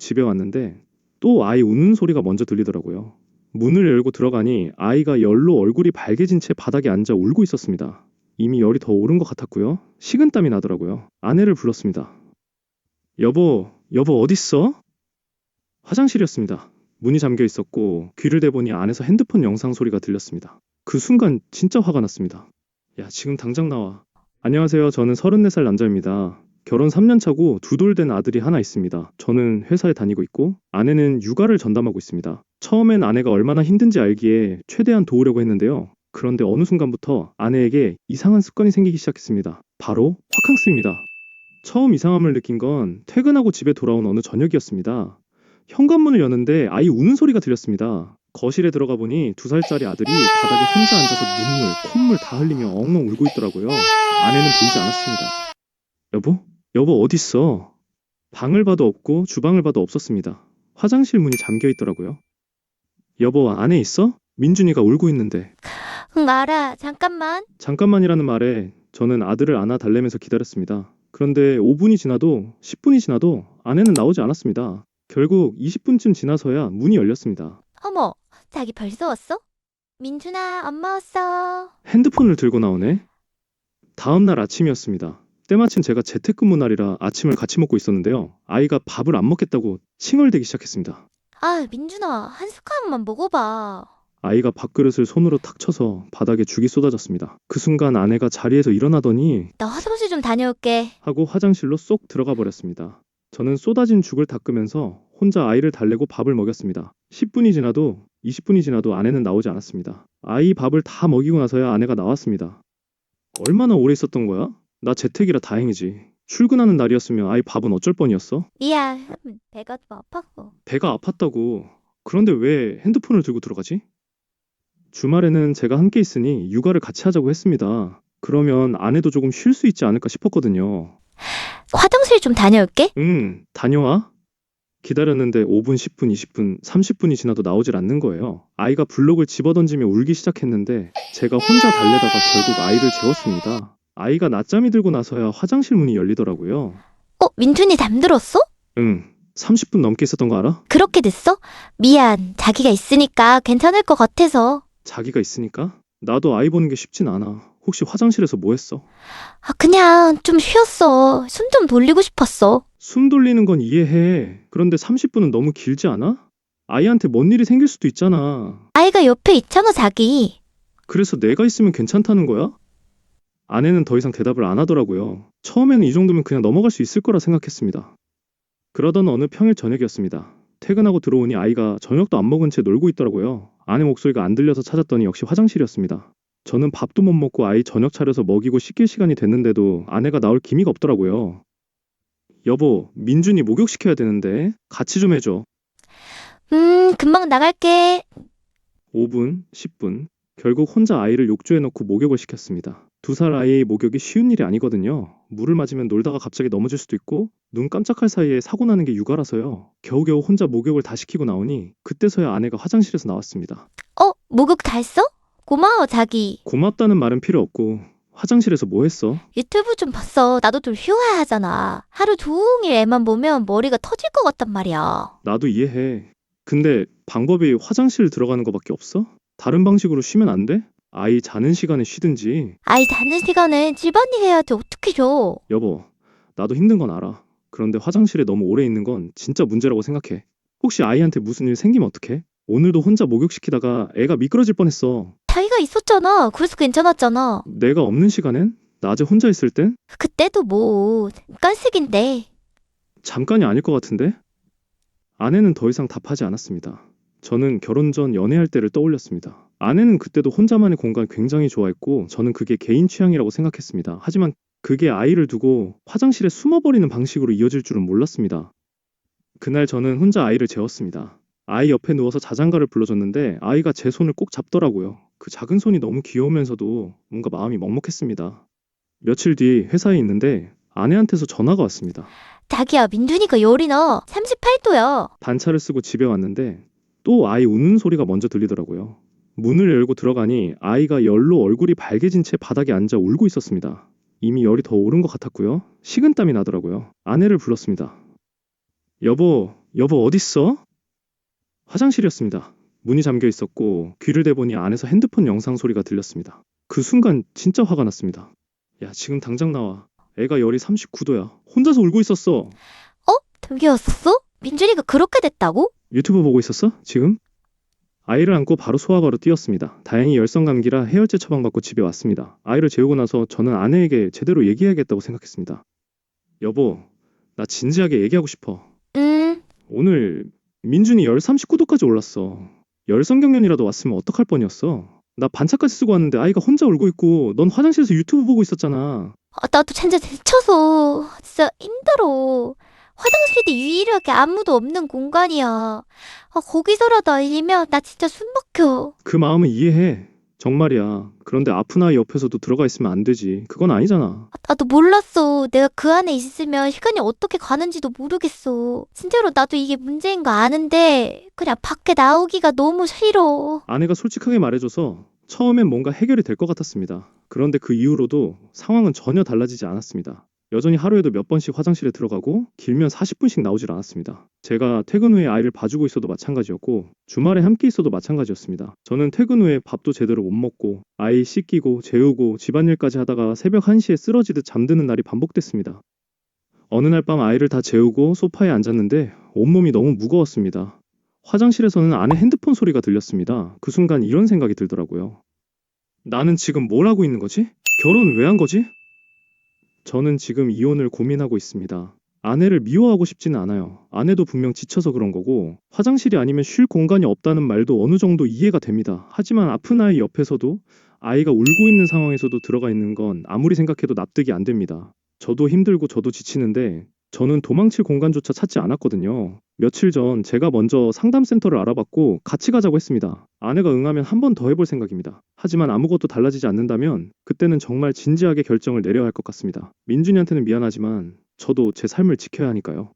집에 왔는데 또 아이 우는 소리가 먼저 들리더라고요. 문을 열고 들어가니 아이가 열로 얼굴이 발개진 채 바닥에 앉아 울고 있었습니다. 이미 열이 더 오른 것 같았고요. 식은땀이 나더라고요. 아내를 불렀습니다. 여보 어딨어? 화장실이었습니다. 문이 잠겨 있었고 귀를 대보니 안에서 핸드폰 영상 소리가 들렸습니다. 그 순간 진짜 화가 났습니다. 야, 지금 당장 나와. 안녕하세요. 저는 34살 남자입니다. 결혼 3년 차고 두 돌 된 아들이 하나 있습니다. 저는 회사에 다니고 있고 아내는 육아를 전담하고 있습니다. 처음엔 아내가 얼마나 힘든지 알기에 최대한 도우려고 했는데요. 그런데 어느 순간부터 아내에게 이상한 습관이 생기기 시작했습니다. 바로 화캉스입니다. 처음 이상함을 느낀 건 퇴근하고 집에 돌아온 어느 저녁이었습니다. 현관문을 여는데 아이 우는 소리가 들렸습니다. 거실에 들어가 보니 2살짜리 아들이 바닥에 혼자 앉아서 눈물, 콧물 다 흘리며 엉엉 울고 있더라고요. 아내는 보이지 않았습니다. 여보 어딨어? 방을 봐도 없고 주방을 봐도 없었습니다. 화장실 문이 잠겨 있더라고요. 여보 안에 있어? 민준이가 울고 있는데. 응, 알아. 잠깐만. 잠깐만이라는 말에 저는 아들을 안아 달래면서 기다렸습니다. 그런데 5분이 지나도 10분이 지나도 아내는 나오지 않았습니다. 결국 20분쯤 지나서야 문이 열렸습니다. 어머, 자기 벌써 왔어? 민준아, 엄마 왔어. 핸드폰을 들고 나오네. 다음 날 아침이었습니다. 때마침 제가 재택근무 날이라 아침을 같이 먹고 있었는데요. 아이가 밥을 안 먹겠다고 칭얼대기 시작했습니다. 아, 민준아, 한 숟가락만 먹어봐. 아이가 밥그릇을 손으로 탁 쳐서 바닥에 죽이 쏟아졌습니다. 그 순간 아내가 자리에서 일어나더니 나 화장실 좀 다녀올게. 하고 화장실로 쏙 들어가 버렸습니다. 저는 쏟아진 죽을 닦으면서 혼자 아이를 달래고 밥을 먹였습니다. 10분이 지나도 20분이 지나도 아내는 나오지 않았습니다. 아이 밥을 다 먹이고 나서야 아내가 나왔습니다. 얼마나 오래 있었던 거야? 나 재택이라 다행이지. 출근하는 날이었으면 아이 밥은 어쩔 뻔이었어? 미안, 배가 좀 아팠어. 배가 아팠다고. 그런데 왜 핸드폰을 들고 들어가지? 주말에는 제가 함께 있으니 육아를 같이 하자고 했습니다. 그러면 아내도 조금 쉴 수 있지 않을까 싶었거든요. 화장실 좀 다녀올게. 다녀와. 기다렸는데 5분, 10분, 20분, 30분이 지나도 나오질 않는 거예요. 아이가 블록을 집어던지며 울기 시작했는데 제가 혼자 달래다가 결국 아이를 재웠습니다. 아이가 낮잠이 들고 나서야 화장실 문이 열리더라고요. 민준이 잠들었어? 30분 넘게 있었던 거 알아? 그렇게 됐어? 미안, 자기가 있으니까 괜찮을 것 같아서. 자기가 있으니까? 나도 아이 보는 게 쉽진 않아. 혹시 화장실에서 뭐 했어? 그냥 좀 쉬었어. 숨 좀 돌리고 싶었어. 숨 돌리는 건 이해해. 그런데 30분은 너무 길지 않아? 아이한테 뭔 일이 생길 수도 있잖아. 아이가 옆에 있잖아, 자기. 그래서 내가 있으면 괜찮다는 거야? 아내는 더 이상 대답을 안 하더라고요. 처음에는 이 정도면 그냥 넘어갈 수 있을 거라 생각했습니다. 그러던 어느 평일 저녁이었습니다. 퇴근하고 들어오니 아이가 저녁도 안 먹은 채 놀고 있더라고요. 아내 목소리가 안 들려서 찾았더니 역시 화장실이었습니다. 저는 밥도 못 먹고 아이 저녁 차려서 먹이고 씻길 시간이 됐는데도 아내가 나올 기미가 없더라고요. 여보, 민준이 목욕시켜야 되는데 같이 좀 해줘. 금방 나갈게. 5분, 10분. 결국 혼자 아이를 욕조에 넣고 목욕을 시켰습니다. 2살 아이의 목욕이 쉬운 일이 아니거든요. 물을 맞으면 놀다가 갑자기 넘어질 수도 있고 눈 깜짝할 사이에 사고 나는 게 육아라서요. 겨우겨우 혼자 목욕을 다 시키고 나오니 그때서야 아내가 화장실에서 나왔습니다. 목욕 다 했어? 고마워, 자기. 고맙다는 말은 필요 없고 화장실에서 뭐 했어? 유튜브 좀 봤어. 나도 좀 휴가 하잖아. 하루 종일 애만 보면 머리가 터질 것 같단 말이야. 나도 이해해. 근데 방법이 화장실 들어가는 거밖에 없어? 다른 방식으로 쉬면 안 돼? 아이 자는 시간에 쉬든지. 아이 자는 시간엔 집안일 해야지 어떻게 줘. 여보, 나도 힘든 건 알아. 그런데 화장실에 너무 오래 있는 건 진짜 문제라고 생각해. 혹시 아이한테 무슨 일 생기면 어떡해? 오늘도 혼자 목욕시키다가 애가 미끄러질 뻔했어. 자기가 있었잖아. 그래서 괜찮았잖아. 내가 없는 시간엔? 낮에 혼자 있을 땐? 그때도 뭐 깐식인데. 잠깐이 아닐 것 같은데? 아내는 더 이상 답하지 않았습니다. 저는 결혼 전 연애할 때를 떠올렸습니다. 아내는 그때도 혼자만의 공간 굉장히 좋아했고 저는 그게 개인 취향이라고 생각했습니다. 하지만 그게 아이를 두고 화장실에 숨어버리는 방식으로 이어질 줄은 몰랐습니다. 그날 저는 혼자 아이를 재웠습니다. 아이 옆에 누워서 자장가를 불러줬는데 아이가 제 손을 꼭 잡더라고요. 그 작은 손이 너무 귀여우면서도 뭔가 마음이 먹먹했습니다. 며칠 뒤 회사에 있는데 아내한테서 전화가 왔습니다. 자기야, 민준이가 열이 나. 38도야. 단차를 쓰고 집에 왔는데 또 아이 우는 소리가 먼저 들리더라고요. 문을 열고 들어가니 아이가 열로 얼굴이 발개진 채 바닥에 앉아 울고 있었습니다. 이미 열이 더 오른 것 같았고요. 식은땀이 나더라고요. 아내를 불렀습니다. 여보, 어딨어? 화장실이었습니다. 문이 잠겨 있었고 귀를 대보니 안에서 핸드폰 영상 소리가 들렸습니다. 그 순간 진짜 화가 났습니다. 야, 지금 당장 나와. 애가 열이 39도야. 혼자서 울고 있었어. 저기 왔었어? 민준이가 그렇게 됐다고? 유튜브 보고 있었어? 지금? 아이를 안고 바로 소아과로 뛰었습니다. 다행히 열성 감기라 해열제 처방받고 집에 왔습니다. 아이를 재우고 나서 저는 아내에게 제대로 얘기해야겠다고 생각했습니다. 여보, 나 진지하게 얘기하고 싶어. 오늘 민준이 열 39도까지 올랐어. 열성경련이라도 왔으면 어떡할 뻔이었어. 나 반차까지 쓰고 왔는데 아이가 혼자 울고 있고 넌 화장실에서 유튜브 보고 있었잖아. 나도 진짜 지쳐서 진짜 힘들어. 화장실이 유일하게 아무도 없는 공간이야. 거기서라도 알리면 나 진짜 숨 막혀. 그 마음은 이해해. 정말이야. 그런데 아픈 아이 옆에서도 들어가 있으면 안 되지. 그건 아니잖아. 나도 몰랐어. 내가 그 안에 있으면 시간이 어떻게 가는지도 모르겠어. 진짜로 나도 이게 문제인 거 아는데 그냥 밖에 나오기가 너무 싫어. 아내가 솔직하게 말해줘서 처음엔 뭔가 해결이 될 것 같았습니다. 그런데 그 이후로도 상황은 전혀 달라지지 않았습니다. 여전히 하루에도 몇 번씩 화장실에 들어가고 길면 40분씩 나오질 않았습니다. 제가 퇴근 후에 아이를 봐주고 있어도 마찬가지였고 주말에 함께 있어도 마찬가지였습니다. 저는 퇴근 후에 밥도 제대로 못 먹고 아이 씻기고 재우고 집안일까지 하다가 새벽 1시에 쓰러지듯 잠드는 날이 반복됐습니다. 어느 날 밤 아이를 다 재우고 소파에 앉았는데 온몸이 너무 무거웠습니다. 화장실에서는 아내 핸드폰 소리가 들렸습니다. 그 순간 이런 생각이 들더라고요. 나는 지금 뭘 하고 있는 거지? 결혼 왜 한 거지? 저는 지금 이혼을 고민하고 있습니다. 아내를 미워하고 싶지는 않아요. 아내도 분명 지쳐서 그런 거고 화장실이 아니면 쉴 공간이 없다는 말도 어느 정도 이해가 됩니다. 하지만 아픈 아이 옆에서도 아이가 울고 있는 상황에서도 들어가 있는 건 아무리 생각해도 납득이 안 됩니다. 저도 힘들고 저도 지치는데 저는 도망칠 공간조차 찾지 않았거든요. 며칠 전 제가 먼저 상담센터를 알아봤고 같이 가자고 했습니다. 아내가 응하면 한 번 더 해볼 생각입니다. 하지만 아무것도 달라지지 않는다면 그때는 정말 진지하게 결정을 내려야 할 것 같습니다. 민준이한테는 미안하지만 저도 제 삶을 지켜야 하니까요.